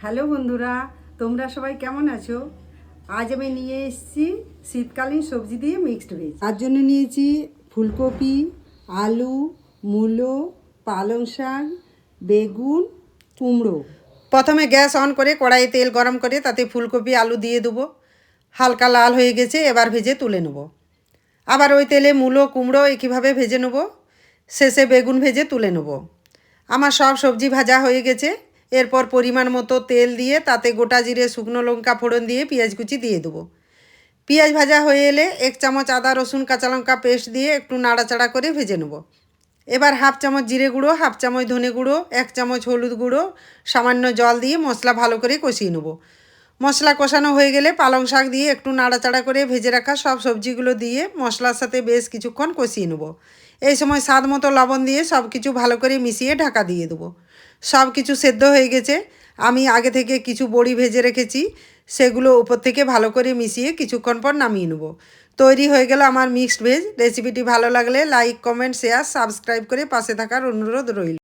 Hello বন্ধুরা, তোমরা সবাই কেমন আছো? আজ আমি নিয়ে এসেছি শীতকালীন সবজি দিয়ে মিক্সড ভেজ। তার জন্য নিয়েছি ফুলকপি, আলু, মূলো, পালং শাক, বেগুন, কুমড়ো। প্রথমে গ্যাস অন করে কড়াইয়ে তেল গরম করে তাতে ফুলকপি আলু দিয়ে দেবো। হালকা লাল হয়ে গেছে, এবার ভেজে তুলে নেব। আবার ওই তেলে মূলো কুমড়ো একইভাবে ভেজে নেব। শেষে বেগুন ভেজে তুলে নেব। আমার সব সবজি ভাজা হয়ে গেছে। এরপর পরিমাণ মতো তেল দিয়ে তাতে গোটা জিরে শুকনো লঙ্কা ফোড়ন দিয়ে পেঁয়াজ কুচি দিয়ে দেবো। পেঁয়াজ ভাজা হয়ে এলে 1 চামচ আদা রসুন কাঁচা লঙ্কা পেস্ট দিয়ে একটু নাড়াচাড়া করে ভেজে নেব। এবার 1/2 চামচ জিরে গুঁড়ো, 1/2 চামচ ধনে গুঁড়ো, 1 চামচ হলুদ গুঁড়ো, সামান্য জল দিয়ে মশলা ভালো করে কষিয়ে নেব। মশলা কষানো হয়ে গেলে পালং শাক দিয়ে একটু নাড়াচাড়া করে ভেজে রাখা সব সবজিগুলো দিয়ে মশলার সাথে বেশ কিছুক্ষণ কষিয়ে নেব। এই সময় স্বাদ মতো লবণ দিয়ে সব কিছু ভালো করে মিশিয়ে ঢাকা দিয়ে দেবো। সব কিছু সেদ্ধ হয়ে গেছে। আমি আগে থেকে কিছু বড়ি ভেজে রেখেছি, সেগুলো উপর থেকে ভালো করে মিশিয়ে কিছুক্ষণ পর নামিয়ে নেব। তৈরি হয়ে গেল আমার মিক্সড ভেজ। রেসিপিটি ভালো লাগলে লাইক, কমেন্ট, শেয়ার, সাবস্ক্রাইব করে পাশে থাকার অনুরোধ রইল।